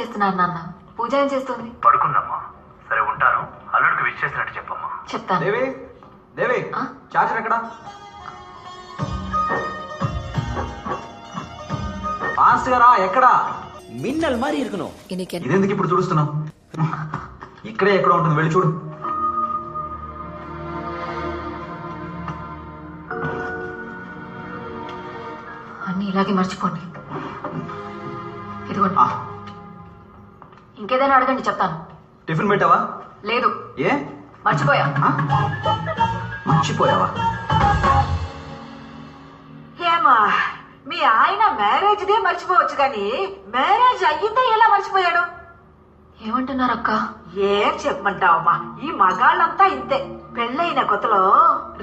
చేస్తున్నారు నాన్న? పూజ ఏం చేస్తుంది? పడుకుందమ్మా. సరే ఉంటాను. అల్లుడికి విష్ చేసినట్టు చెప్పమ్మా. చెప్తాను. దేవి దేవి చార్జర్ ఎక్కడ? ఫాస్ట్ గా రా. ఎక్కడా? మిన్నల్ మారి ఇరుకును. ఇదెందుకు ఇప్పుడు చూస్తున్నావు? ఇక్కడే ఎక్కడ ఉంటుంది, వెళ్ళి చూడు. అన్ని ఇలాగే మర్చిపోండి. ఇదిగోండి. ఇంకేదైనా అడగండి, చెప్తాను. టిఫిన్ పెట్టావా? లేదు. ఏ? మర్చిపోయా. మర్చిపోయావా? ఏమా, మీ ఆయన మ్యారేజ్ డే మర్చిపోవచ్చు కానీ మ్యారేజ్ అయ్యిందే ఎలా మర్చిపోయాడు? ఏమంటున్నారు అక్క? ఏం చెప్పమంటావమ్మా, ఈ మగాళ్ళంతా ఇంతే. పెళ్ళైన కొత్తలో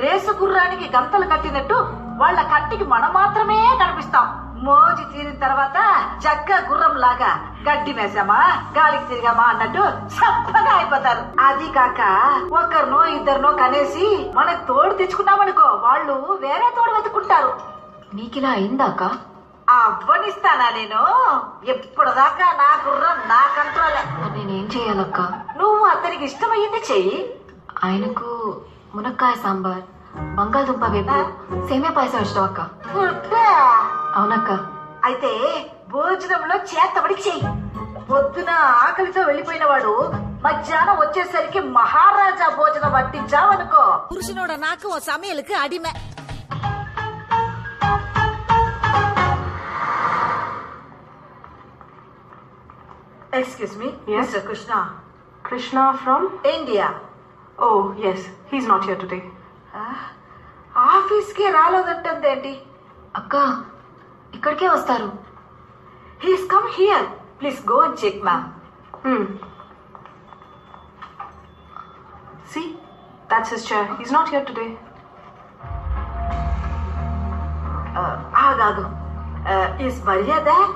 రేసు గుర్రానికి గంతలు కట్టినట్టు వాళ్ళ కంటికి మనం మాత్రమే కనిపిస్తాం. మోజు తీరిన తర్వాత చక్క గుర్రం లాగా గడ్డి మేసామా గాలికి తిరిగామా అన్నట్టు చప్పగా అయిపోతారు. అది కాక ఒకరినో ఇద్దరినో కనేసి మనకు తోడు తెచ్చుకున్నామనుకో, వాళ్ళు వేరే తోడు వెతుకుంటారు. నీకిలా అయిందా అక్క? అవ్వనిస్తానా నేను? ఎప్పటిదాకా నా గుర్రం నా కంట్రోలే. నేనేం చేయాలక్క? నువ్వు అతనికి ఇష్టమయ్యింది చెయ్యి. ఆయనకు మునక్కాయ సాంబార్, బంగాళదుంప వేపు, సేమియా పాయసం ఇష్టం అక్క. ఫుడ్డా? అవునక్క. అయితే భోజనంలో చేతబడి చెయ్యి. పొద్దున ఆకలితో వెళ్ళిపోయిన వాడు మధ్యాహ్నం వచ్చేసరికి మహారాజా భోజనం వడ్డించావనుకో, புருஷனோட நாக்கு உன் சமையலுக்கு அடிமை. Excuse me, yes, Mr. Krishna. Krishna from? India. Oh, yes. He's not here today. Office కి రాలేదంటేంటి? అక్క ఇక్కడికే వస్తారు. He's come here. Please go and check, ma'am. See? That's his chair. He's not here today. ఆగాగు. Is Maria there?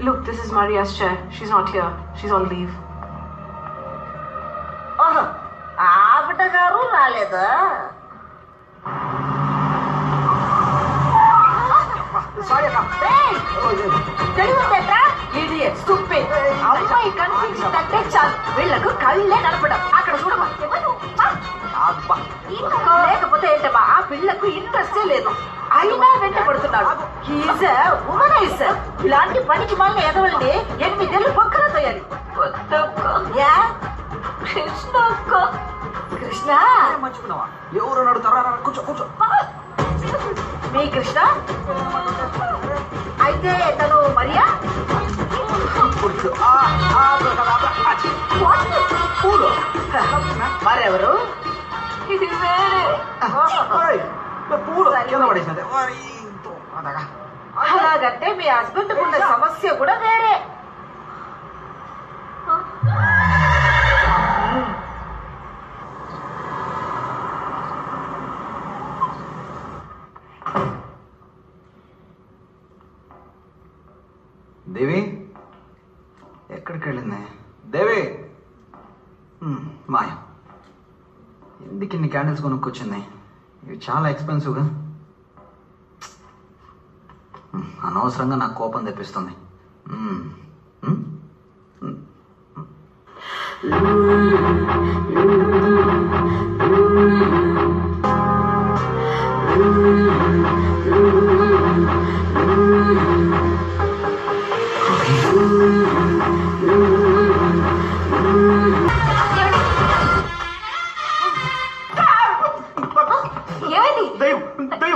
Look, this is Maria's chair. She's not here. She's on leave. ఓహో, ఆవిడ గారు రాలేదా? తెలివితేటా? Idiot, stupid. అమ్మాయి కనిపించిందంటే చాలు, వీళ్ళకు కళ్ళే నడపడం. అక్కడ చూడమా, లేకపోతే ఏంటమ్మా, ఆ పిల్లకు ఇంట్రెస్టే లేదు. అయినా వెంట పడుతున్నాడు. ఇలాంటి పనికి మళ్ళీ ఎదవల్ని 8 ఏళ్ళు పక్కన తోయాలి. కృష్ణ మర్చిపోయినావా? ఎవరు నడుతారా? కూర్చో కూర్చో. మీ కృష్ణ అయితే తను మరియా? మరెవరు? ఇది వేరే. పూలు కింద పడేసినది. అలాగంటే మీ హస్బెండ్ ఉన్న సమస్య కూడా వేరే. దేవి ఎక్కడికి వెళ్ళింది? దేవి మాయ, ఎందుకు ఇన్ని క్యాండిల్స్ కొనుక్కొచ్చింది? ఇవి చాలా ఎక్స్పెన్సివ్గా. అనవసరంగా నాకు కోపం తెప్పిస్తుంది.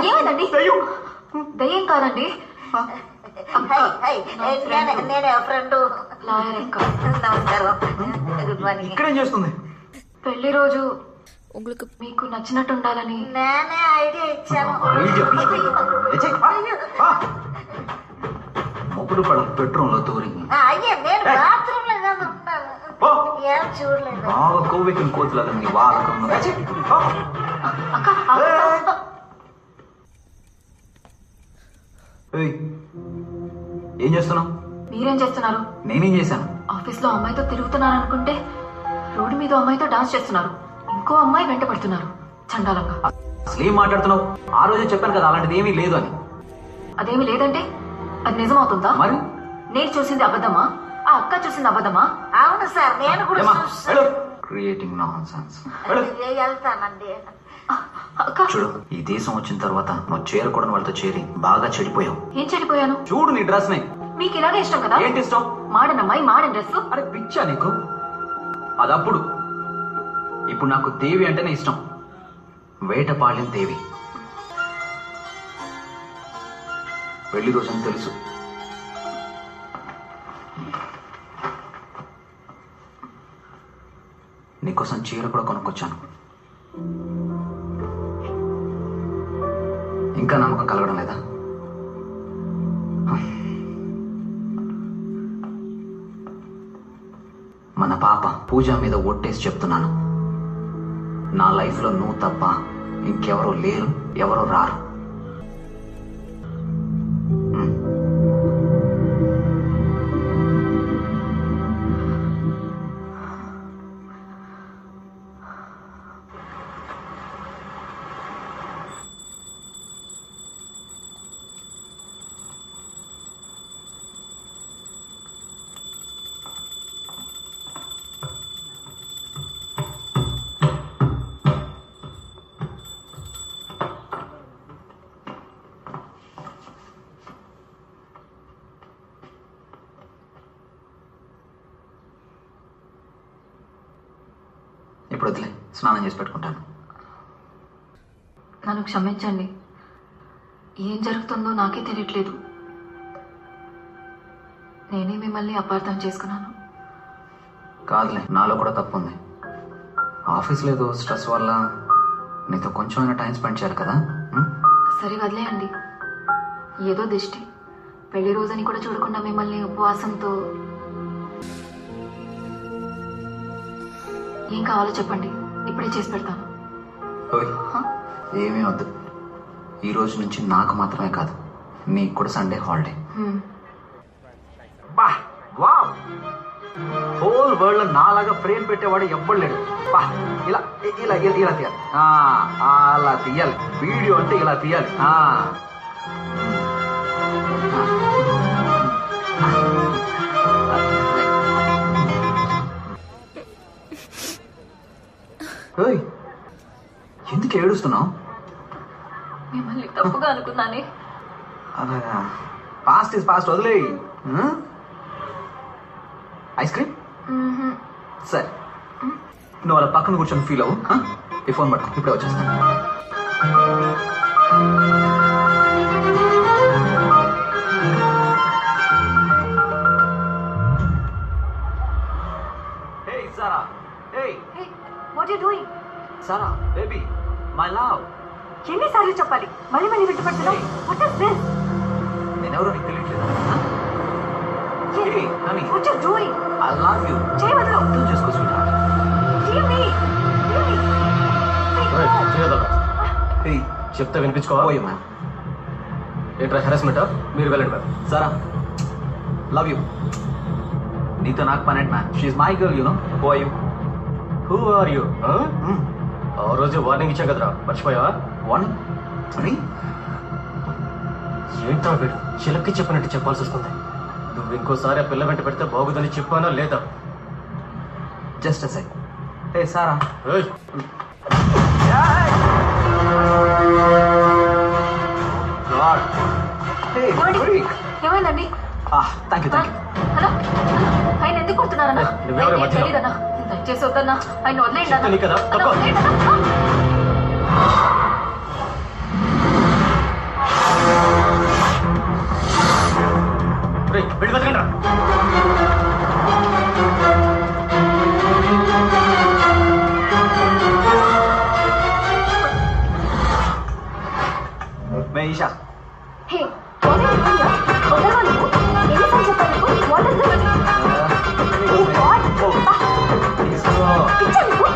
ఏమైందండి? దయ్యం కాదండి, నేనే ఫ్రెండ్. లాయర్ అక్క. నమస్కారం, గుడ్ మార్నింగ్. ఇక్కడేం చేస్తుంది? పెళ్లి రోజు మీకు నచ్చినట్టు ఉండాలని నేనే ఐడియా ఇచ్చాను. మొగుడు పడ పెట్రోల్ లో తోరింది. అయ్యే, నేను బాత్రూమ్ లో ఉన్నాను, ఏం చూడలేదు. బాగా కోవికిన కోతులాగా నీ వాడకం. ఏం చేస్తున్నావు? మీరేం చేస్తున్నారు? నేనేం చేశాను? ఆఫీస్ లో అమ్మాయితో తిరుగుతున్నారు అనుకుంటే రోడ్డు మీద అమ్మాయితో డాన్స్ చేస్తున్నారు. ఇంకో అమ్మాయి వెంట పడుతున్నారు చండాలంగా. అసలు ఏం మాట్లాడుతున్నావు? ఆ రోజే చెప్పాను కదా అలాంటిది ఏమీ లేదు అని. అదేమి లేదంటే అది నిజమవుతుందా? మరి నేను చూసింది అబద్ధమా? ఆ అక్క చూసింది అబద్ధమా? అవును సార్, నేను కూడా చూస్తాను. Creating non sense. వెళ్తానండి. అక్క చూడు, ఈ దేశం వచ్చిన తర్వాత నువ్వు చేరకూడని వాళ్ళతో చేరి బాగా చెడిపోయావు. ఏం చెడిపోయాను? చూడు నీ డ్రెస్ ని. మీకు ఇలాగే ఇష్టం కదా? ఏంటి ఇష్టం? మాడనమ్మాయి మాడన్ డ్రెస్. అరే పిచ్చా నీకు? అదప్పుడు. ఇప్పుడు నాకు దేవి అంటేనే ఇష్టం. వేటపాళెం దేవి. పెళ్లి రోజని తెలుసు. నీకోసం చీర కూడా కొనుక్కొచ్చాను. ఇంకా నమ్మకం కలగడం లేదా? మన పాప పూజ మీద ఒట్టేసి చెప్తున్నాను, నా లైఫ్ లో నువ్వు తప్ప ఇంకెవరో లేరు, ఎవరో రారు. ఇప్పుడు వదిలే, స్నానం చేసి పెట్టుకుంటాను. నన్ను క్షమించండి. ఏం జరుగుతుందో నాకే తెలియట్లేదు. నేనే మిమ్మల్ని అపార్థం చేసుకున్నాను. కాదులే, నాలో కూడా తప్పు ఉంది. ఆఫీస్లో ఏదో స్ట్రెస్ వల్ల నీతో కొంచెమైనా టైం స్పెండ్ చేయాలి కదా. సరే వదిలేయండి. ఏదో దిష్టి. పెళ్లి రోజని కూడా చూడకుండా మిమ్మల్ని ఉపవాసంతో. ఏం కావాలో చెప్పండి, ఇప్పుడే చేసి పెడతాను. ఏమీ వద్దు. ఈ రోజు నుంచి నాకు మాత్రమే కాదు, నీకు కూడా సండే హాలిడే. బా వావ్, హోల్ వరల్డ్ లో నాలాగా ఫ్రేమ్ పెట్టేవాడు ఎవ్వడు లేడు. బా ఇలా ఇలా ఇలా తీయాలి, అలా తీయాలి. వీడియో అంటే ఇలా తీయాలి. ఎందుకు ఏడుస్తున్నావు? మిమ్మల్ని తప్పుగా అనుకున్నానే. అలాగా, పాస్ట్ ఇస్ పాస్ట్, వదిలే. ఐస్ క్రీమ్ సరే, నువ్వు అలా పక్కన కూర్చొని ఫీల్ అవ్వు. ఈ ఫోన్ పట్టుకో, ఇప్పుడే వచ్చేస్తాను. Hey Sarah, hey. Hey, what are you doing? Sarah, baby, my love. ఎన్నిసార్లు చెప్పాలి? మళ్ళీ మళ్ళీ వింటపడుతున్నావు. What is this? నేనెవరో నీకు తెలియట్లేదా? Hey, honey. What are you doing? I love you. చేయి వదలు. అర్థం చేసుకో sweetheart. Leave me. Leave me. Hey, no. Hey, చెప్తే వినిపించుకోవా? పోయే మ్యామ్. ఏంట్రా హెరాస్మెంట్? మీరు వెళ్ళండి మ్యామ్. Sarah, love you. నీతో నాకు పని ఏంటి ma'am? She my girl, you know. Who are you? Who are you? ఆ రోజు వార్నింగ్ ఇచ్చాం కదరా, మర్చిపోయావా? 1 3. ఏంట్రా వీడు చిలక్కి చెప్పినట్టు చెప్పాల్సి వస్తుంది. నువ్వు ఇంకోసారి ఆ పిల్ల వెంట పెడితే బాగుదని చెప్పానా లేదా? Just a sec. Hey Sara. ఏయ్, గాడ్. Hey freak. ఏమైందండి? Thank you. హలో, ఆయన ఎందుకు కొడుతున్నారన్నా? నువ్వెవరు మధ్యలో? తెలీదన్నా, దయచేసి వద్దన్నా. ఆయన వదిలేయండి అన్నా. చెప్తాను కదా, అన్నా, తప్ప. వదిలేయండి అన్నా. రేయ్, వెళ్ళి బతకండ్రా. మే ఈషా. హే, what are you doing here? వదలవా నువ్వు? ఎన్నిసార్లు చెప్పాలి నీకు? What is this? Oh God! పిచ్చా నీకు?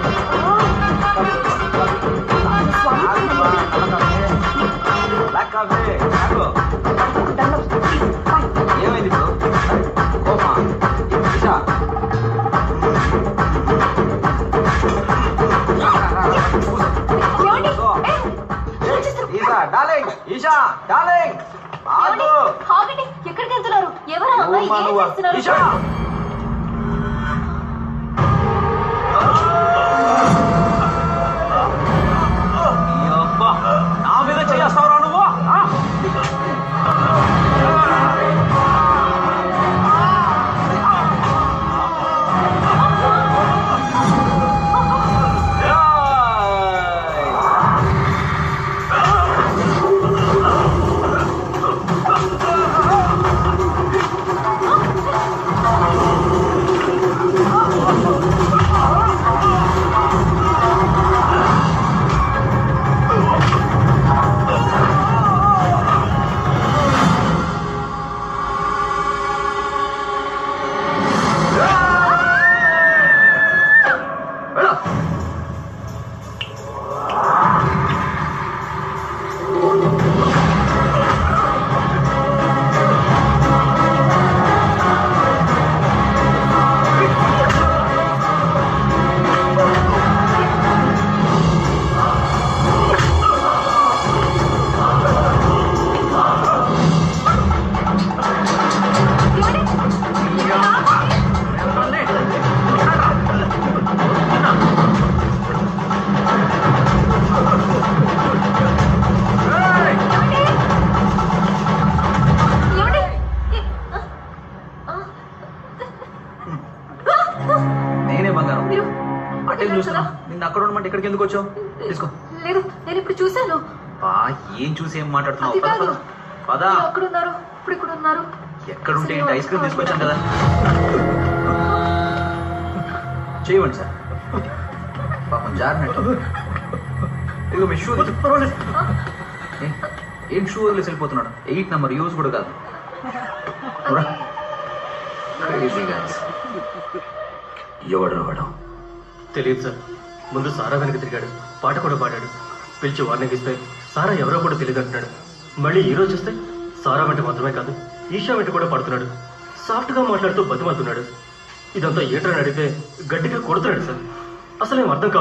Black coffee. ఏమైంది ఇప్పుడు? కోపమా? ఈషా. ఈషా డార్లింగ్, ఈషా డార్లింగ్, ఆగు. ఆగండి, ఎక్కడికి వెళ్తున్నారు? ఎవరు ఆ అమ్మాయి? ఏం చేస్తున్నారు? ఈషా నా మీద చేస్తావురా నువ్వు? నేనే బంగారం అటే చూస్తున్నా. నిన్న అక్కడ ఉండమంటే ఇక్కడికి ఎందుకు వచ్చావు? తీసుకో. లేదు, నేను ఇప్పుడు చూశాను. ఏం చూసి ఏం మాట్లాడుతున్నావు? అది కాదు. పదా. ఎక్కడున్నారు? ఇప్పుడు ఇక్కడ ఉన్నారు. ఎక్కడుంటే ఏంటి? ఐస్ క్రీమ్ తీసుకొచ్చాను కదా. చేయమండి సార్. పాపం జారినట్టు. ఇదిగో మీ షూ. ఏం షూ వదిలేసి వెళ్ళిపోతున్నాడు? 8 నెంబర్ యూజ్ కూడా కాదు. ఎవడు వాడు? తెలియదు సార్. ముందు సారా వెనక తిరిగాడు, పాట కూడా పాడాడు. పిలిచి వార్నింగ్ ఇస్తే సారా ఎవరో కూడా తెలియదు అంటున్నాడు. మళ్ళీ ఈ రోజు చూస్తే సారా వెంట మాత్రమే కాదు, ఈషా వెంట కూడా పడుతున్నాడు. సాఫ్ట్ గా మాట్లాడుతూ బతిమాలుతున్నాడు. ఇదంతా ఏంటని అడిగితే గట్టిగా కొడుతున్నాడు సార్. అసలేం అర్థం కాదు.